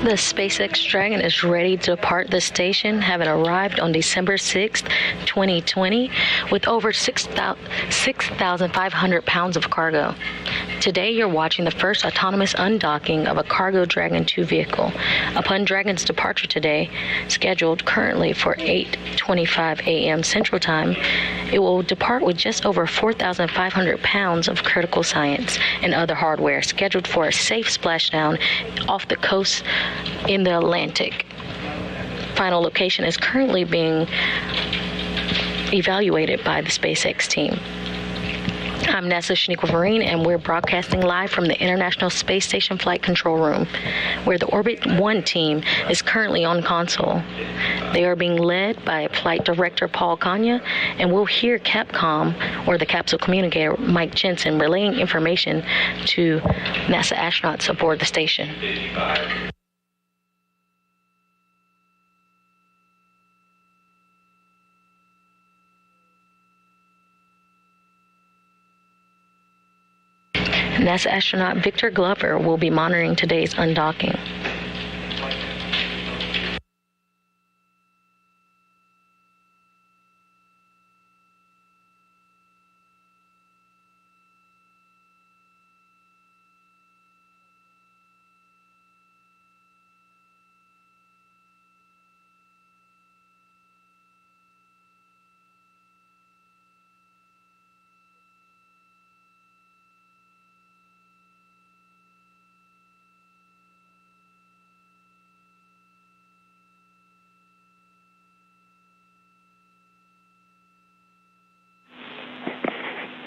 The SpaceX Dragon is ready to depart the station, having arrived on December 6, 2020, with over 6,500 pounds of cargo. Today, you're watching the first autonomous undocking of a cargo Dragon 2 vehicle. Upon Dragon's departure today, scheduled currently for 8:25 a.m. Central Time, it will depart with just over 4,500 pounds of critical science and other hardware, scheduled for a safe splashdown off the coast in the Atlantic. Final location is currently being evaluated by the SpaceX team. I'm NASA Shaniqua Vereen, and we're broadcasting live from the International Space Station Flight Control Room, where the Orbit 1 team is currently on console. They are being led by Flight Director Paul Kanya, and we'll hear Capcom, or the capsule communicator, Mike Jensen, relaying information to NASA astronauts aboard the station. NASA astronaut Victor Glover will be monitoring today's undocking.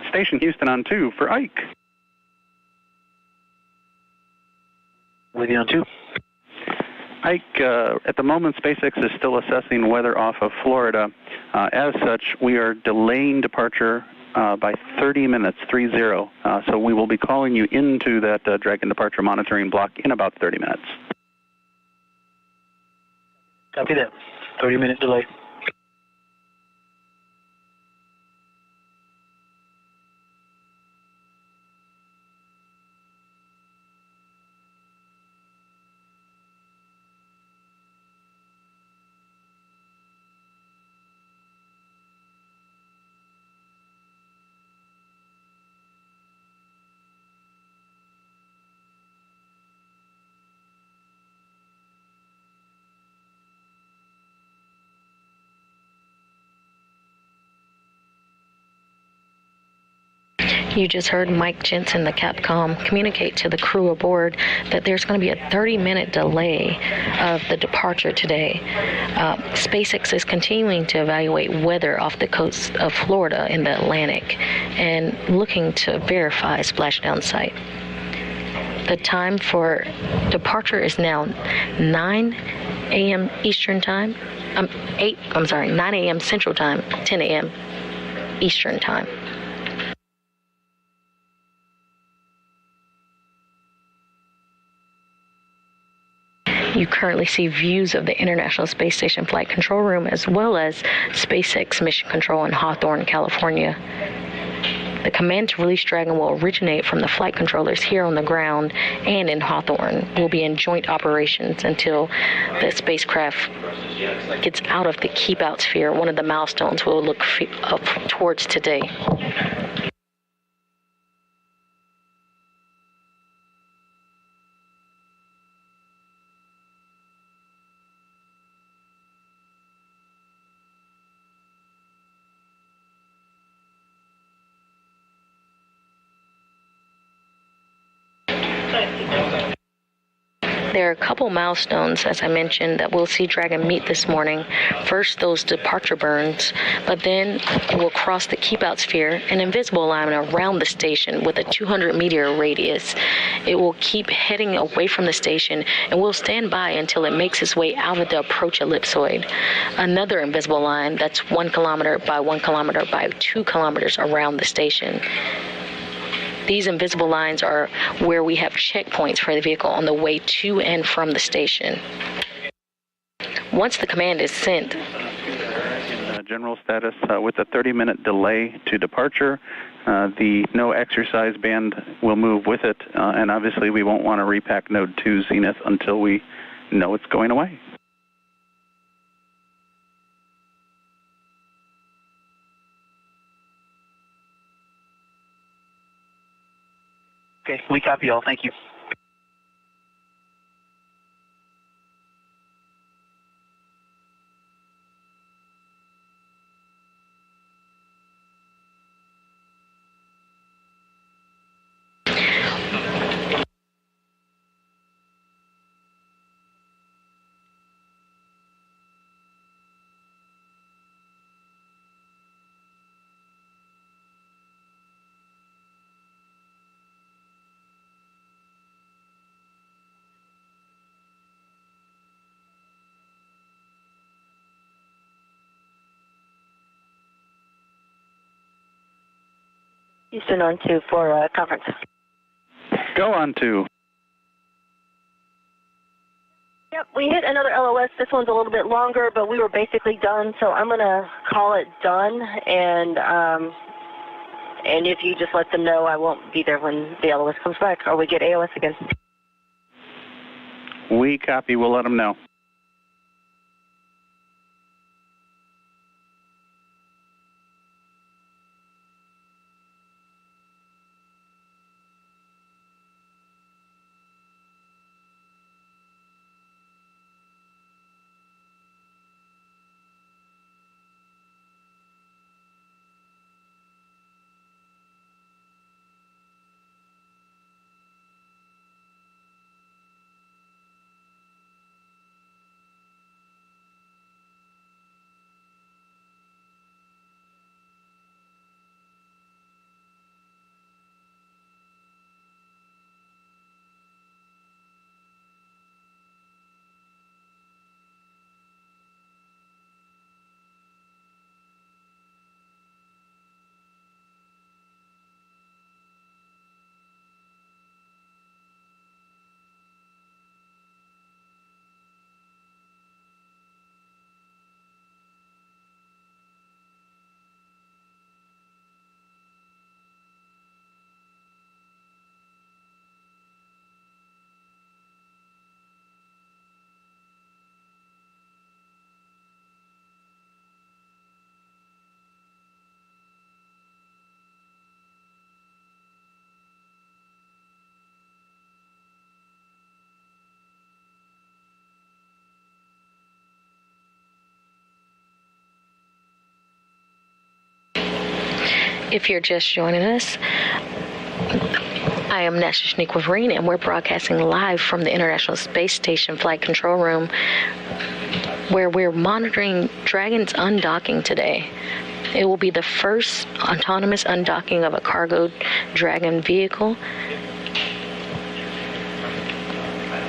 Station Houston on 2 for Ike. With you on 2. Ike, at the moment, SpaceX is still assessing weather off of Florida. As such, we are delaying departure by 30 minutes, 30. So we will be calling you into that Dragon departure monitoring block in about 30 minutes. Copy that. 30-minute delay. You just heard Mike Jensen, the Capcom, communicate to the crew aboard that there's going to be a 30-minute delay of the departure today. SpaceX is continuing to evaluate weather off the coast of Florida in the Atlantic and looking to verify a splashdown site. The time for departure is now 9 a.m. Eastern Time. 9 a.m. Central Time, 10 a.m. Eastern Time. You currently see views of the International Space Station Flight Control Room, as well as SpaceX Mission Control in Hawthorne, California. The command to release Dragon will originate from the flight controllers here on the ground and in Hawthorne. We'll be in joint operations until the spacecraft gets out of the keep-out sphere, one of the milestones we'll look up towards today. There are a couple milestones, as I mentioned, that we'll see Dragon meet this morning. First, those departure burns, but then it will cross the keep-out sphere, an invisible alignment around the station with a 200-meter radius. It will keep heading away from the station, and will stand by until it makes its way out of the approach ellipsoid. Another invisible line that's 1 kilometer by 1 kilometer by 2 kilometers around the station. These invisible lines are where we have checkpoints for the vehicle on the way to and from the station. Once the command is sent, in general status with a 30-minute delay to departure, the no exercise band will move with it, and obviously we won't want to repack Node 2 Zenith until we No, it's going away. Okay, we copy all. Thank you. Houston on 2 for conference. Go on to. Yep, we hit another LOS. This one's a little bit longer, but we were basically done, so I'm going to call it done, and if you just let them know, I won't be there when the LOS comes back, or we get AOS again. We copy. We'll let them know. If you're just joining us, I am Nasha Shaniqua-Vereen, and we're broadcasting live from the International Space Station Flight Control Room, where we're monitoring Dragon's undocking today. It will be the first autonomous undocking of a cargo Dragon vehicle.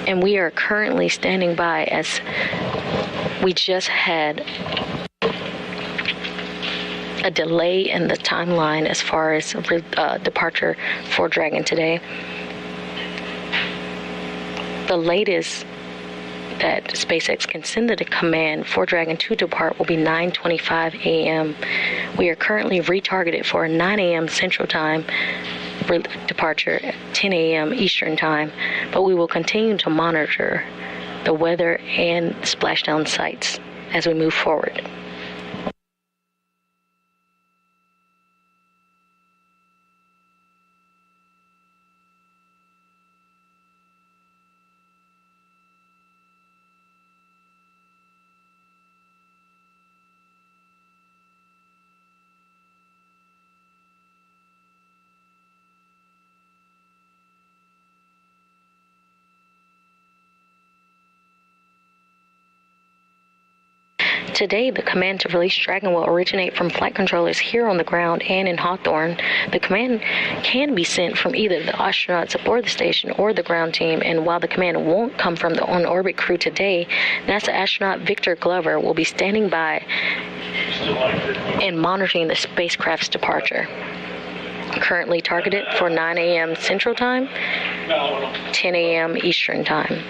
And we are currently standing by as we just had a delay in the timeline as far as departure for Dragon today. The latest that SpaceX can send the command for Dragon to depart will be 9:25 a.m. We are currently retargeted for a 9 a.m. Central Time departure at 10 a.m. Eastern Time, but we will continue to monitor the weather and splashdown sites as we move forward. Today, the command to release Dragon will originate from flight controllers here on the ground and in Hawthorne. The command can be sent from either the astronauts aboard the station or the ground team, and while the command won't come from the on-orbit crew today, NASA astronaut Victor Glover will be standing by and monitoring the spacecraft's departure. Currently targeted for 9 a.m. Central Time, 10 a.m. Eastern Time.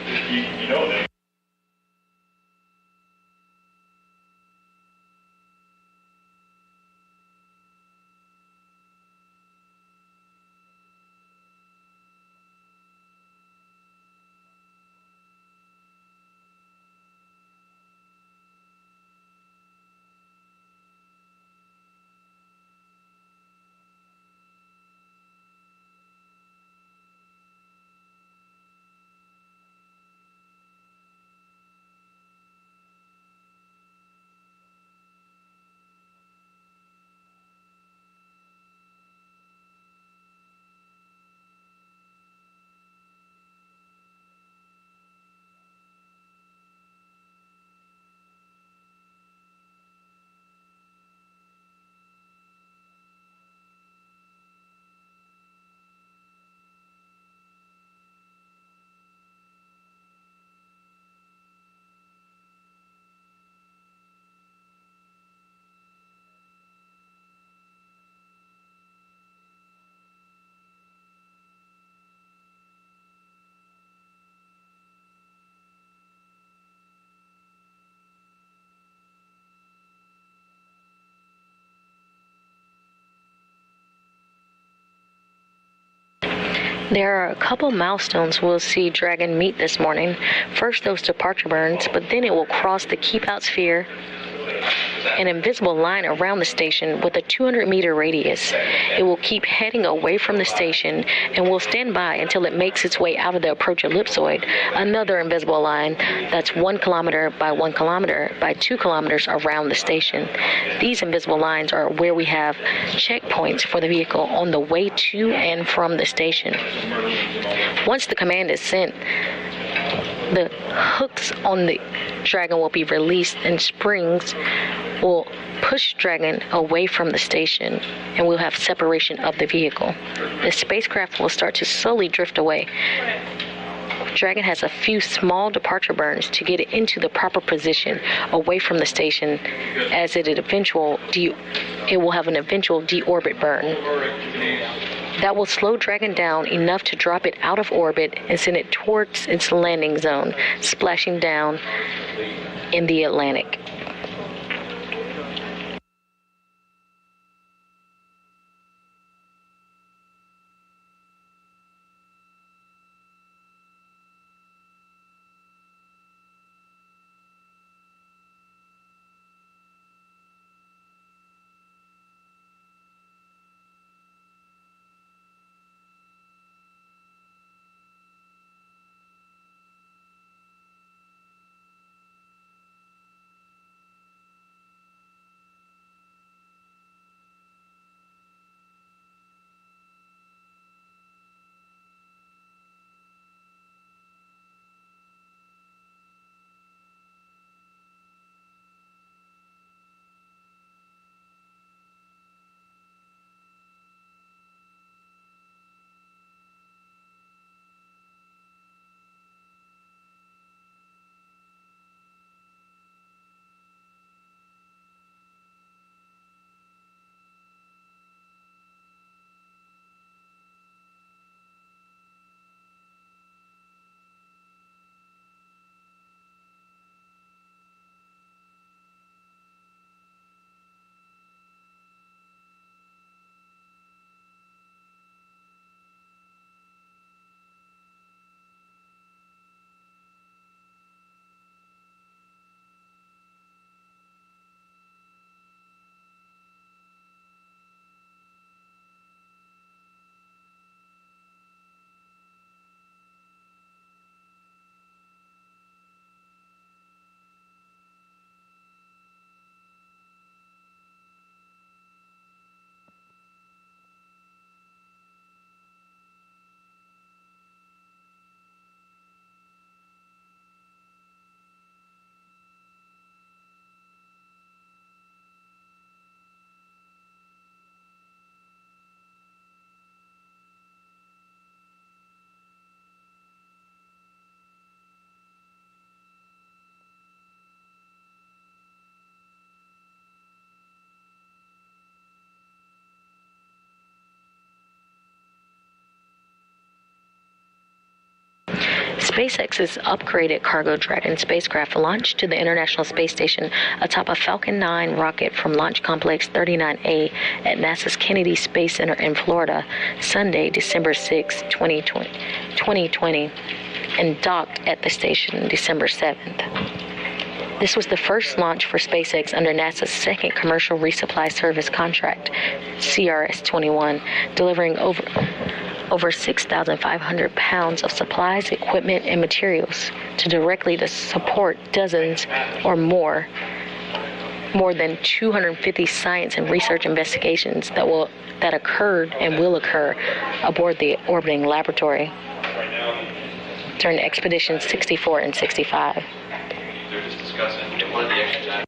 There are a couple milestones we'll see Dragon meet this morning. First, those departure burns, but then it will cross the keep-out sphere, an invisible line around the station with a 200-meter radius. It will keep heading away from the station and will stand by until it makes its way out of the approach ellipsoid, another invisible line that's 1 kilometer by 1 kilometer by 2 kilometers around the station. These invisible lines are where we have checkpoints for the vehicle on the way to and from the station. Once the command is sent, the hooks on the Dragon will be released and springs will push Dragon away from the station, and we'll have separation of the vehicle. The spacecraft will start to slowly drift away. Dragon has a few small departure burns to get it into the proper position away from the station, as it will have an eventual deorbit burn. That will slow Dragon down enough to drop it out of orbit and send it towards its landing zone, splashing down in the Atlantic. SpaceX's upgraded Cargo Dragon spacecraft launched to the International Space Station atop a Falcon 9 rocket from Launch Complex 39A at NASA's Kennedy Space Center in Florida, Sunday, December 6, 2020, and docked at the station December 7th. This was the first launch for SpaceX under NASA's second commercial resupply service contract, CRS-21, delivering over 6,500 pounds of supplies, equipment, and materials to support dozens or more than 250 science and research investigations that occurred and will occur aboard the orbiting laboratory during Expeditions 64 and 65. They're just discussing one of the exercises.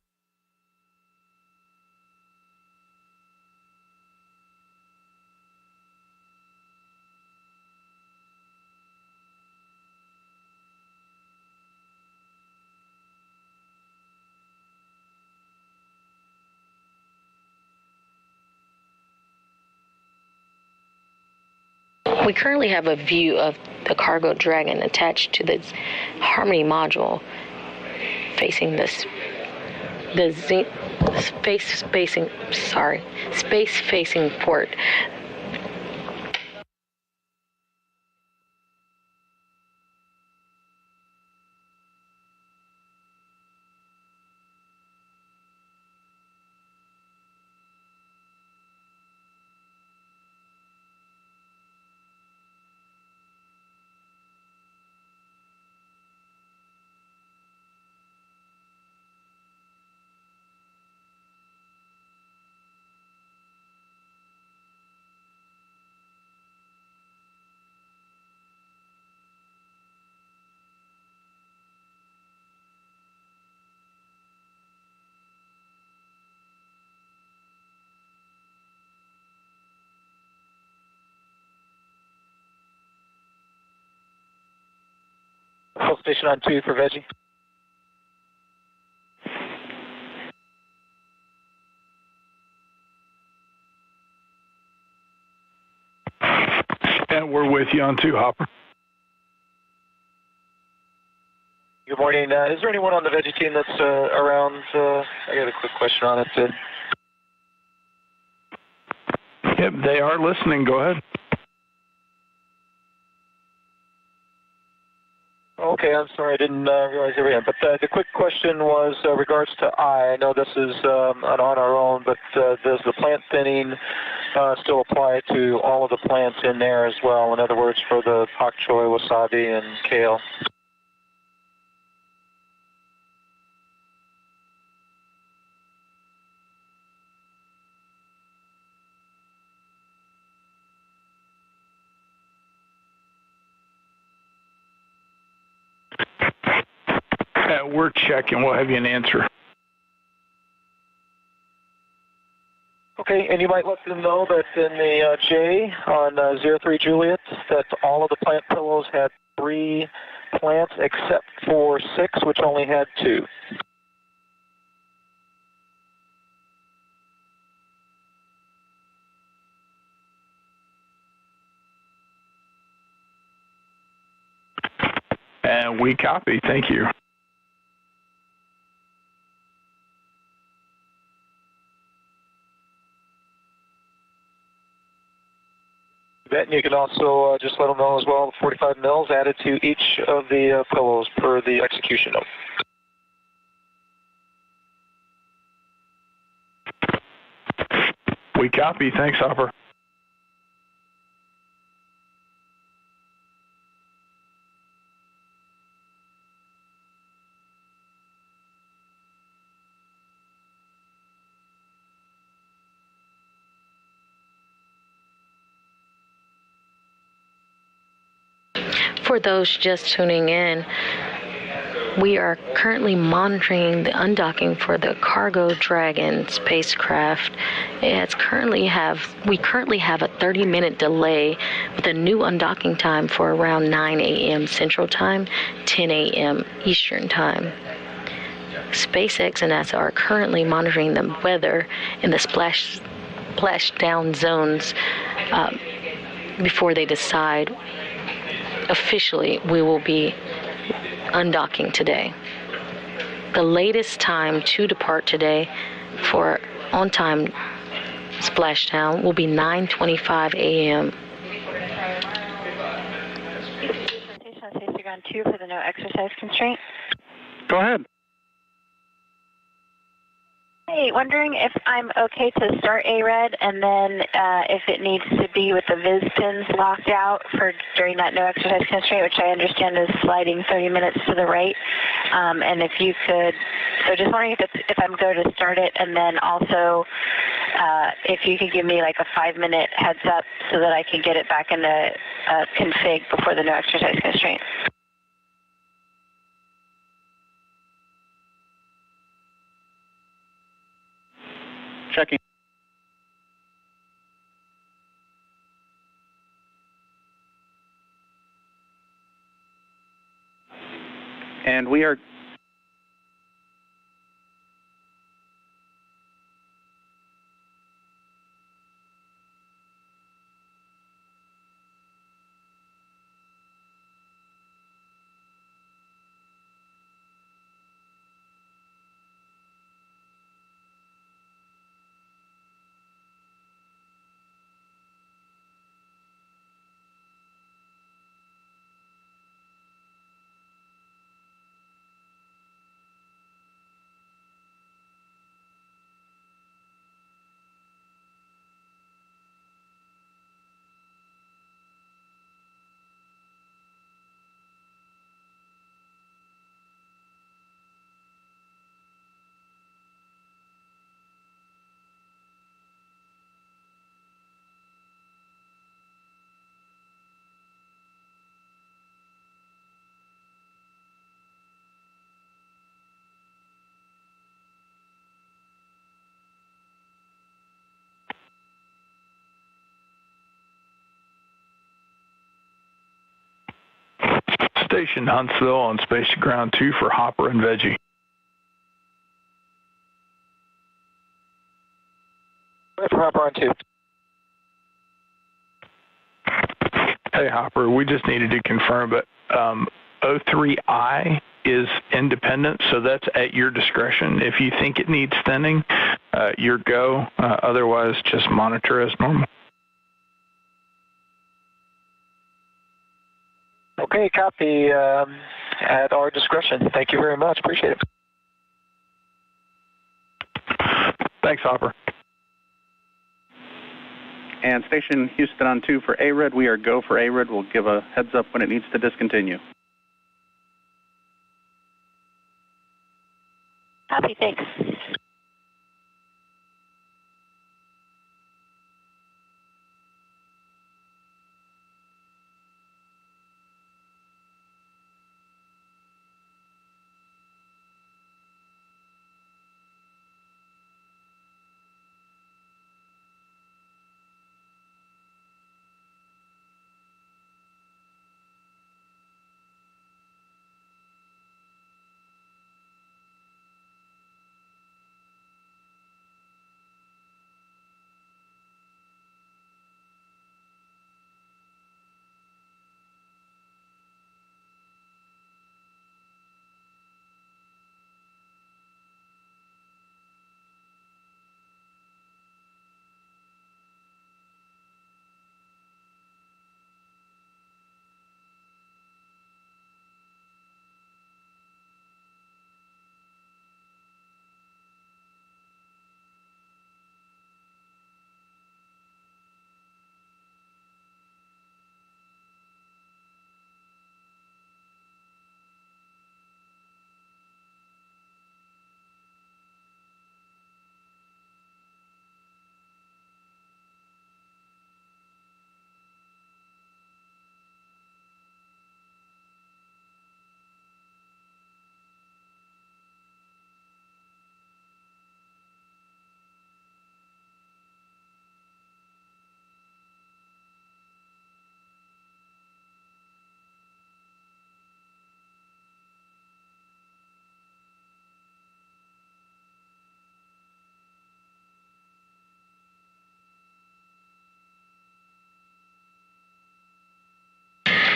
We currently have a view of the Cargo Dragon attached to the Harmony module facing space-facing port. Full station on 2 for Veggie. And we're with you on 2, Hopper. Good morning. Is there anyone on the Veggie team that's around? I got a quick question on it. Yep, they are listening. Go ahead. Okay, I'm sorry, I didn't realize they were in. But the quick question was regards to I know this is on our own, but does the plant thinning still apply to all of the plants in there as well? In other words, for the pak choi, wasabi, and kale? We're checking. We'll have you an answer. Okay, and you might let them know that in the J on 03 Juliet, that all of the plant pillows had 3 plants except for 6, which only had 2. And we copy. Thank you. And you can also just let them know as well, 45 mils added to each of the pillows per the execution note. We copy. Thanks, Hopper. For those just tuning in, we are currently monitoring the undocking for the Cargo Dragon spacecraft. We currently have a 30-minute delay with a new undocking time for around 9 a.m. Central Time, 10 a.m. Eastern Time. SpaceX and NASA are currently monitoring the weather in the splashdown zones before they decide. Officially, we will be undocking today. The latest time to depart today for on-time splashdown will be 9:25 a.m. Station on Space Dragon 2 for the no exercise constraint. Go ahead. Hey, wondering if I'm okay to start ARED and then if it needs to be with the viz pins locked out for during that no exercise constraint, which I understand is sliding 30 minutes to the right. And if you could, so just wondering if I'm going to start it, and then also if you could give me like a 5-minute heads up so that I can get it back into config before the no exercise constraint. Checking. And we are Station Huntsville on Space to Ground 2 for Hopper and Veggie. For Hopper on 2. Hey, Hopper, we just needed to confirm, but 03I is independent, so that's at your discretion. If you think it needs thinning, your go. Otherwise, just monitor as normal. Okay, copy. At our discretion. Thank you very much. Appreciate it. Thanks, Hopper. And Station Houston on 2 for ARED. We are go for ARED. We'll give a heads up when it needs to discontinue. Copy, thanks.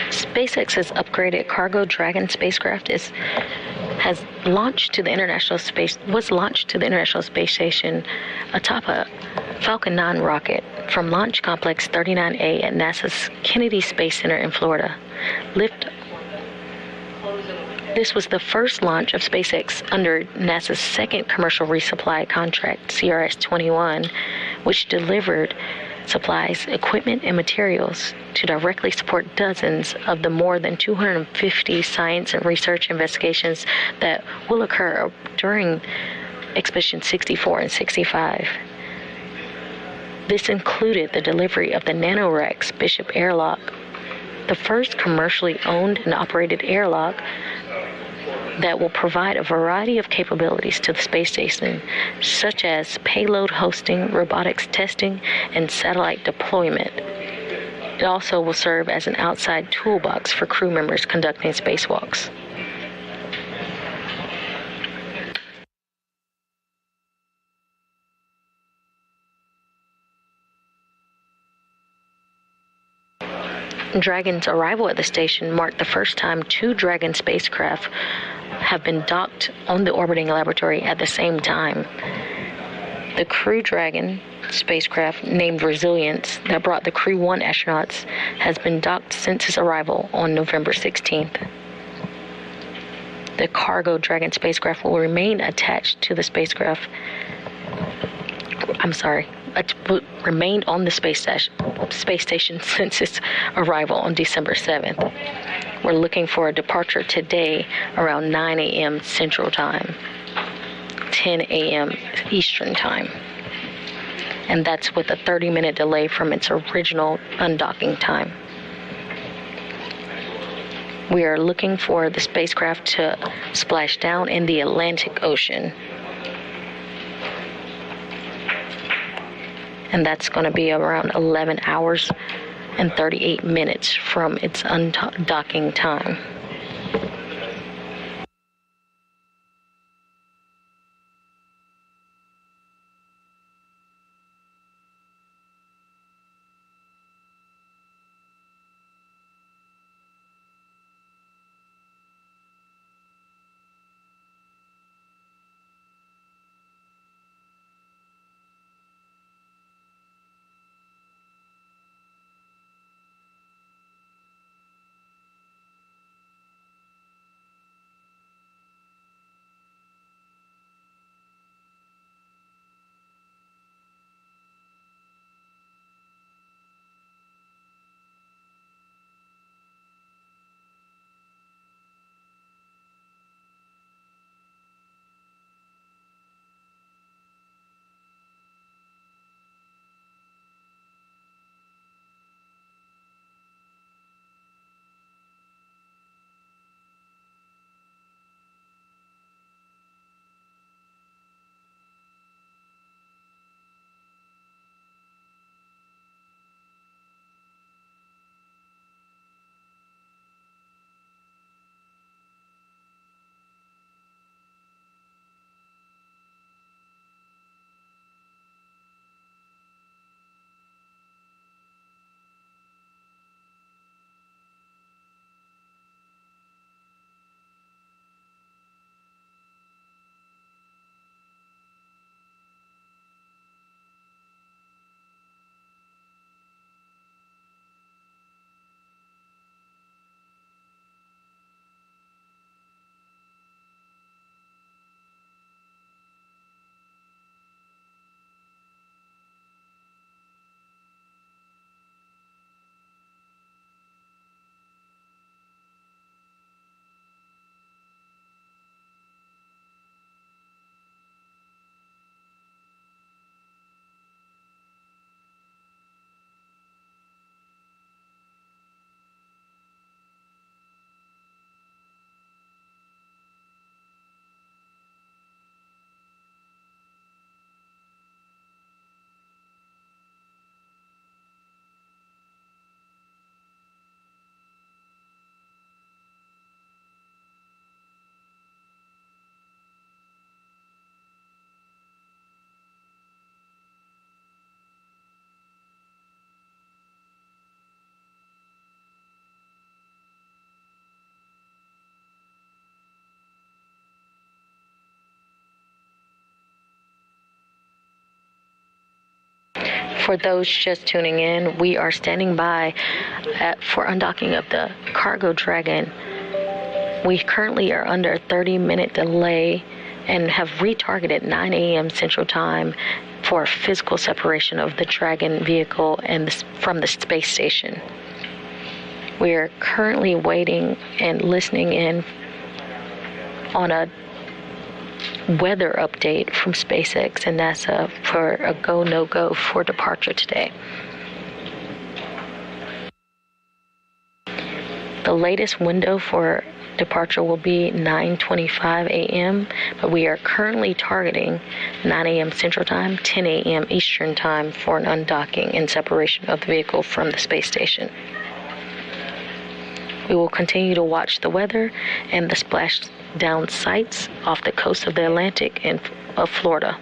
SpaceX's upgraded cargo Dragon spacecraft was launched to the International Space Station atop a Falcon 9 rocket from Launch Complex 39A at NASA's Kennedy Space Center in Florida. This was the first launch of SpaceX under NASA's second commercial resupply contract, CRS-21, which delivered supplies, equipment, and materials to directly support dozens of the more than 250 science and research investigations that will occur during Expedition 64 and 65. This included the delivery of the NanoRex Bishop airlock, the first commercially owned and operated airlock that will provide a variety of capabilities to the space station, such as payload hosting, robotics testing, and satellite deployment. It also will serve as an outside toolbox for crew members conducting spacewalks. Dragon's arrival at the station marked the first time two Dragon spacecraft have been docked on the orbiting laboratory at the same time. The Crew Dragon spacecraft, named Resilience, that brought the Crew 1 astronauts, has been docked since its arrival on November 16th. The Cargo Dragon spacecraft will remain attached to the spacecraft. Remained on the space station since its arrival on December 7th. We're looking for a departure today around 9 a.m. Central Time, 10 a.m. Eastern Time. And that's with a 30-minute delay from its original undocking time. We are looking for the spacecraft to splash down in the Atlantic Ocean. And that's going to be around 11 hours and 38 minutes from its undocking time. For those just tuning in, we are standing by for undocking of the cargo Dragon. We currently are under a 30-minute delay and have retargeted 9 a.m. Central Time for physical separation of the Dragon vehicle and from the space station. We are currently waiting and listening in on a weather update from SpaceX and NASA for a go, no-go for departure today. The latest window for departure will be 9:25 a.m., but we are currently targeting 9 a.m. Central Time, 10 a.m. Eastern Time for an undocking and separation of the vehicle from the space station. We will continue to watch the weather and the splashdown sites off the coast of the Atlantic and of Florida.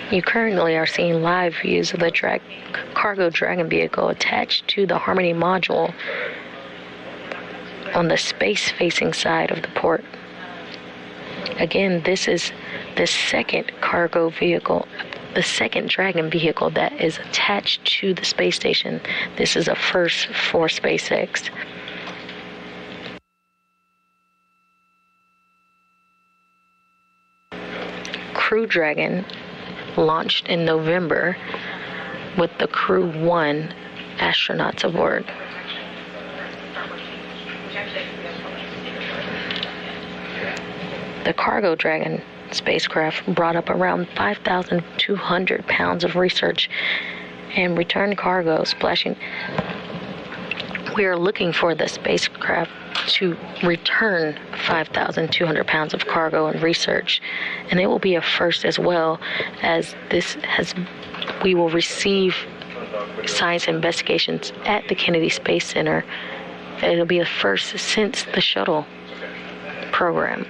You currently are seeing live views of the cargo Dragon vehicle attached to the Harmony module on the space-facing side of the port. Again, this is the second cargo vehicle, the second Dragon vehicle that is attached to the space station. This is a first for SpaceX. Crew Dragon launched in November with the Crew 1 astronauts aboard. The cargo Dragon spacecraft brought up around 5,200 pounds of research and returned cargo splashing. We are looking for the spacecraft to return 5,200 pounds of cargo and research, and it will be a first as well, as we will receive science investigations at the Kennedy Space Center. It'll be a first since the shuttle program.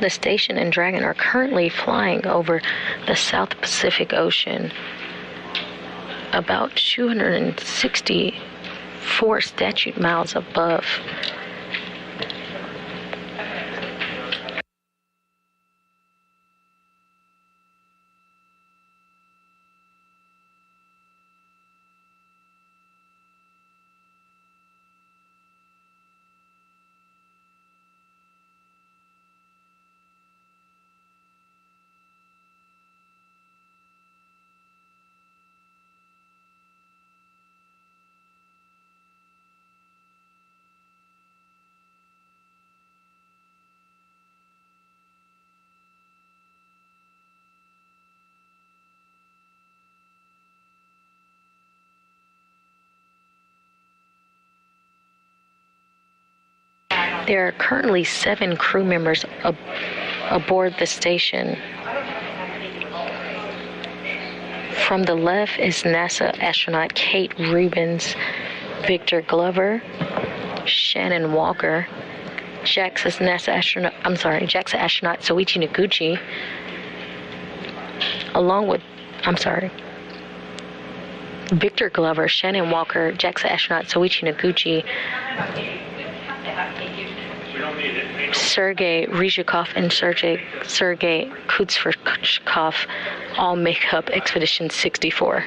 The station and Dragon are currently flying over the South Pacific Ocean, about 264 statute miles above. There are currently 7 crew members aboard the station. From the left is NASA astronaut Kate Rubins, Victor Glover, Shannon Walker, JAXA astronaut Soichi Noguchi, along with, Victor Glover, Shannon Walker, JAXA astronaut Soichi Noguchi, Sergei Ryzhikov and Sergei Kutsverkov all make up Expedition 64.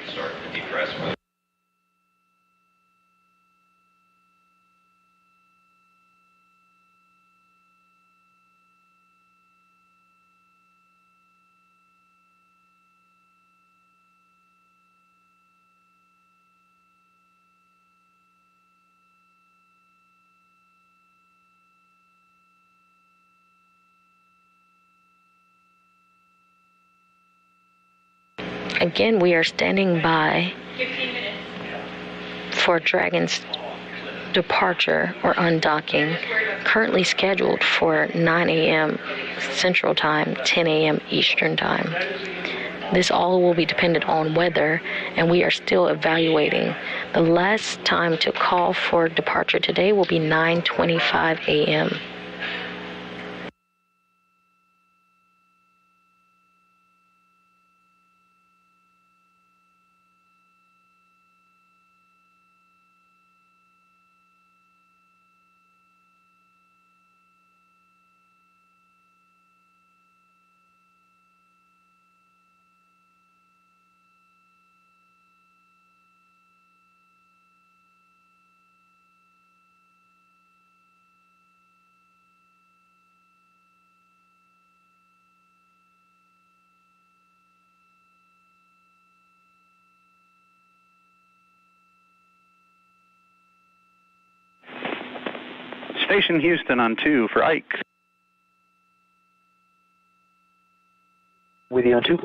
Again, we are standing by for Dragon's departure or undocking, currently scheduled for 9 a.m. Central Time, 10 a.m. Eastern Time. This all will be dependent on weather, and we are still evaluating. The last time to call for departure today will be 9:25 a.m. Station Houston on 2 for Ike. With you on 2.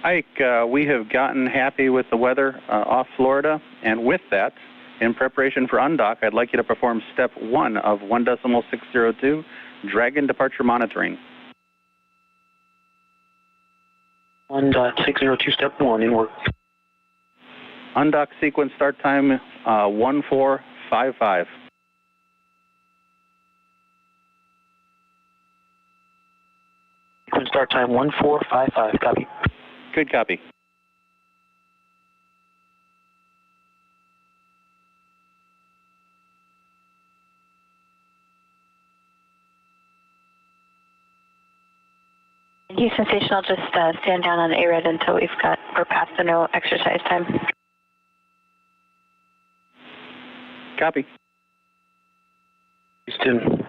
Ike, we have gotten happy with the weather off Florida, and with that, in preparation for undock, I'd like you to perform step 1 of 1.602, Dragon departure monitoring. 1.602, step 1, in work. Undock sequence start time 1455. Sequence start time 1455, copy. Good copy. Houston Station, I'll just stand down on ARED until we're past the no exercise time. Copy. Houston,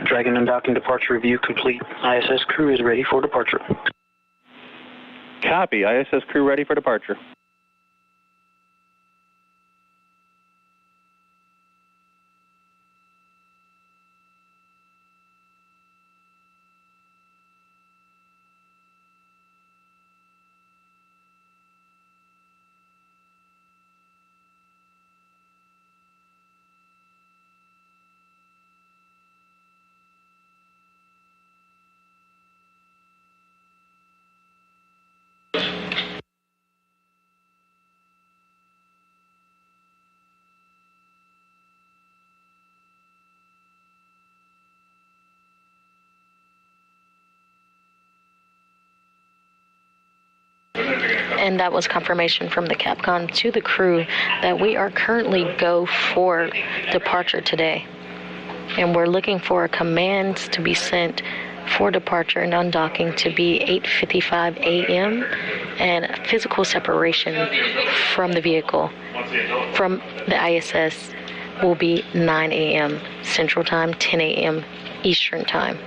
Dragon undocking departure review complete. ISS crew is ready for departure. Copy. ISS crew ready for departure. And that was confirmation from the Capcom to the crew that we are currently go for departure today. And we're looking for commands to be sent for departure and undocking to be 8:55 a.m. and physical separation from the vehicle from the ISS will be 9 a.m. Central Time, 10 a.m. Eastern Time.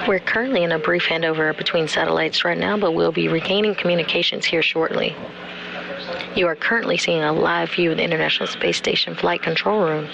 We're currently in a brief handover between satellites right now, but we'll be regaining communications here shortly. You are currently seeing a live view of the International Space Station Flight Control Room.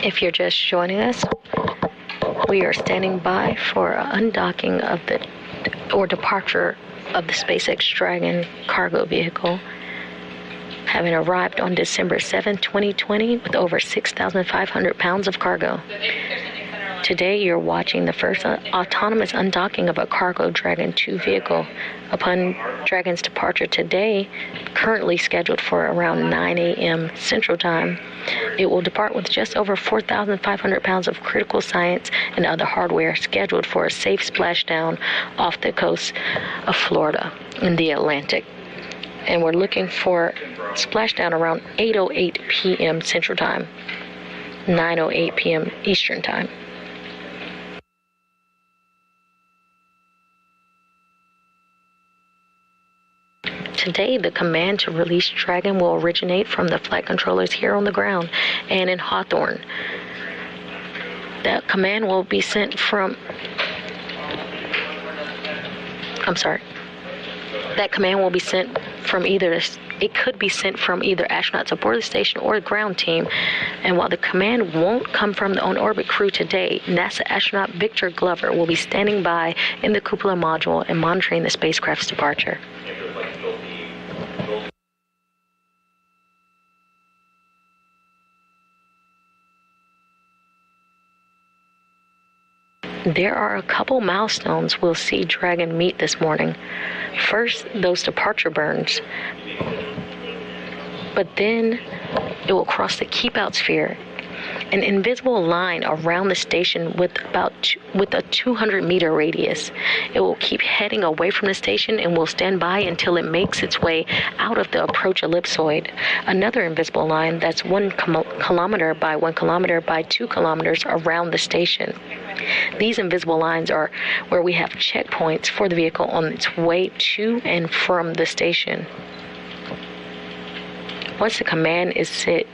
If you're just joining us, we are standing by for undocking of departure of the SpaceX Dragon cargo vehicle, having arrived on December 7, 2020, with over 6,500 pounds of cargo. Today, you're watching the first autonomous undocking of a cargo Dragon 2 vehicle. Upon Dragon's departure today, currently scheduled for around 9 a.m. Central Time, it will depart with just over 4,500 pounds of critical science and other hardware, scheduled for a safe splashdown off the coast of Florida in the Atlantic. And we're looking for splashdown around 8:08 p.m. Central Time, 9:08 p.m. Eastern Time. Today, the command to release Dragon will originate from the flight controllers here on the ground and in Hawthorne. That command will be sent from... That command will be sent from it could be sent from either astronauts aboard the station or the ground team. And while the command won't come from the on-orbit crew today, NASA astronaut Victor Glover will be standing by in the cupola module and monitoring the spacecraft's departure. There are a couple milestones we'll see Dragon meet this morning. First, those departure burns. But then it will cross the keep-out sphere an invisible line around the station with a 200-meter radius. It will keep heading away from the station and will stand by until it makes its way out of the approach ellipsoid. Another invisible line that's 1 kilometer by 1 kilometer by 2 kilometers around the station. These invisible lines are where we have checkpoints for the vehicle on its way to and from the station. Once the command is set,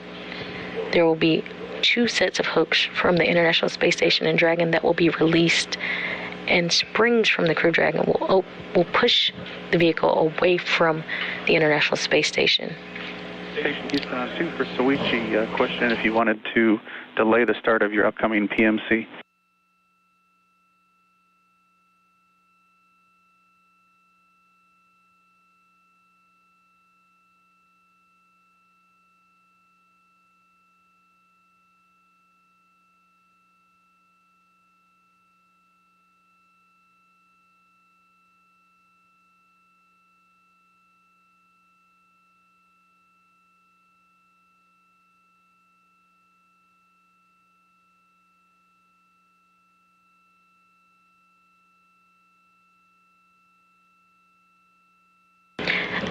there will be 2 sets of hooks from the International Space Station and Dragon that will be released, and springs from the Crew Dragon will push the vehicle away from the International Space Station. Station Houston on 2 for Soichi. Question if you wanted to delay the start of your upcoming PMC.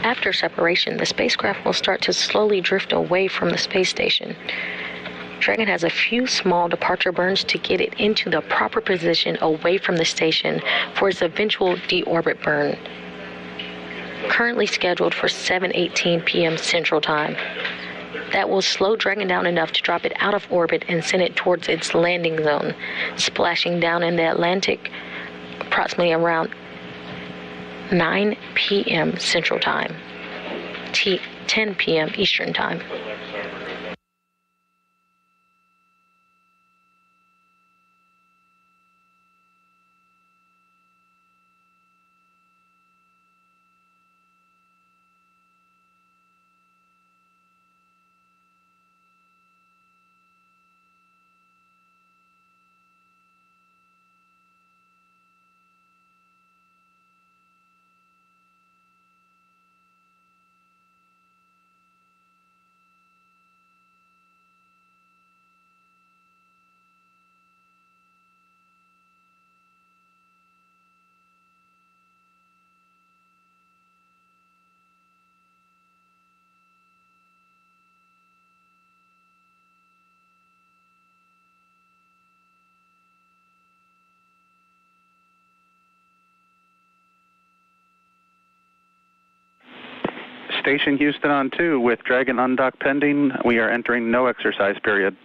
After separation, the spacecraft will start to slowly drift away from the space station. Dragon has a few small departure burns to get it into the proper position away from the station for its eventual deorbit burn, currently scheduled for 7:18 p.m. Central Time. That will slow Dragon down enough to drop it out of orbit and send it towards its landing zone, splashing down in the Atlantic approximately around 9 p.m. Central Time, 10 p.m. Eastern Time. Station Houston on 2 with Dragon undock pending. We are entering no exercise period.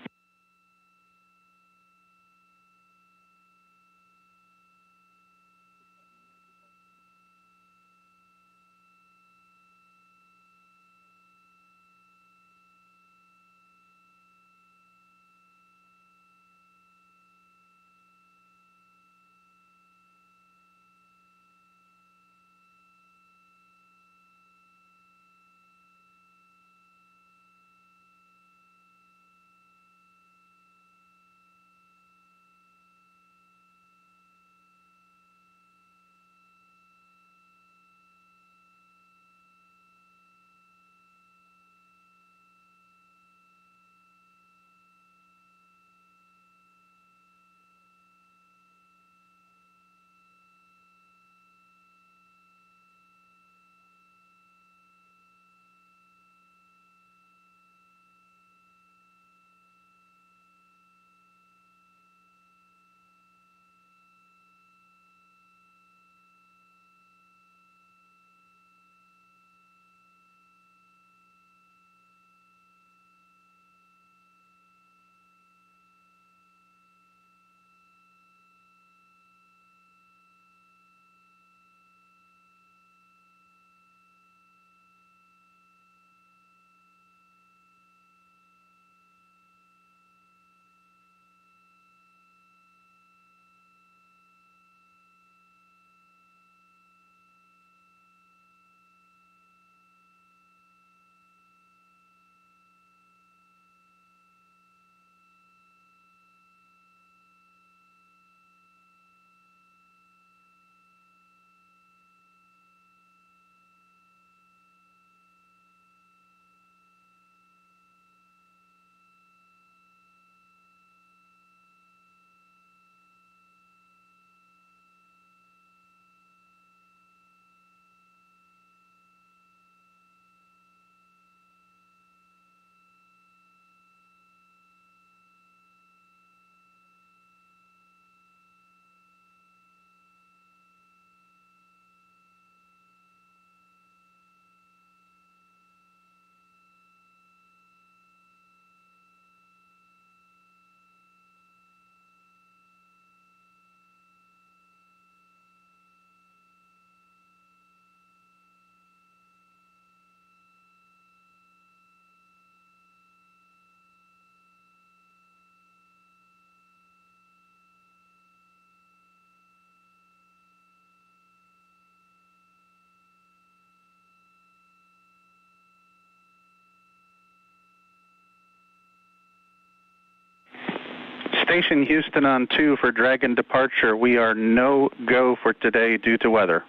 Station Houston on 2 for Dragon departure. We are no-go for today due to weather.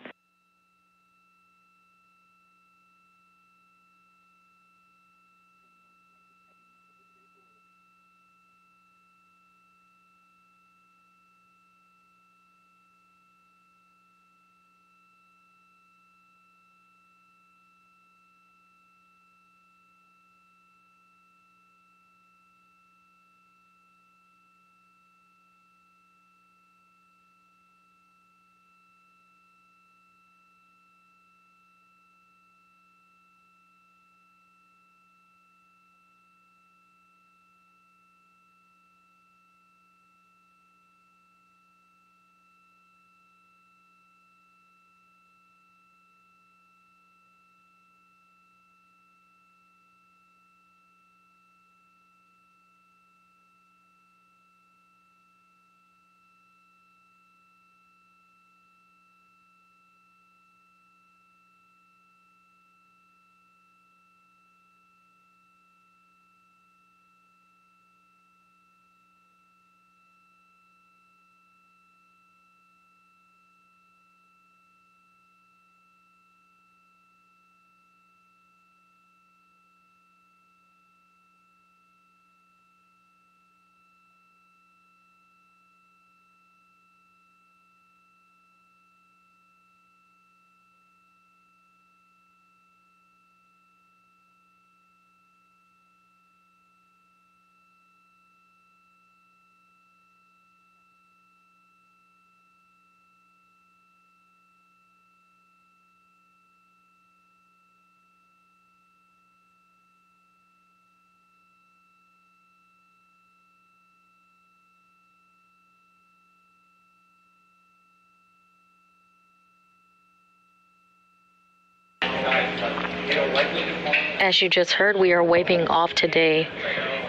As you just heard, we are waving off today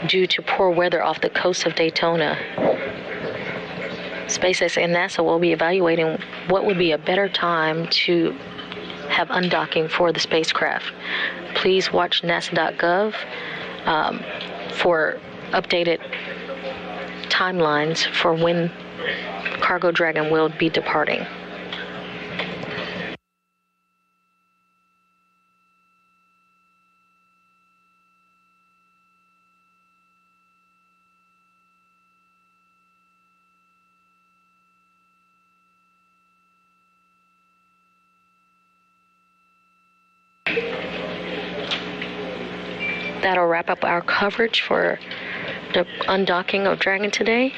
due to poor weather off the coast of Daytona. SpaceX and NASA will be evaluating what would be a better time to have undocking for the spacecraft. Please watch nasa.gov for updated timelines for when Cargo Dragon will be departing. That'll wrap up our coverage for the undocking of Dragon today.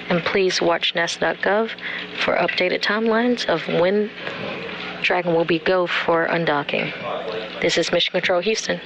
And please watch nasa.gov for updated timelines of when Dragon will be go for undocking. This is Mission Control Houston.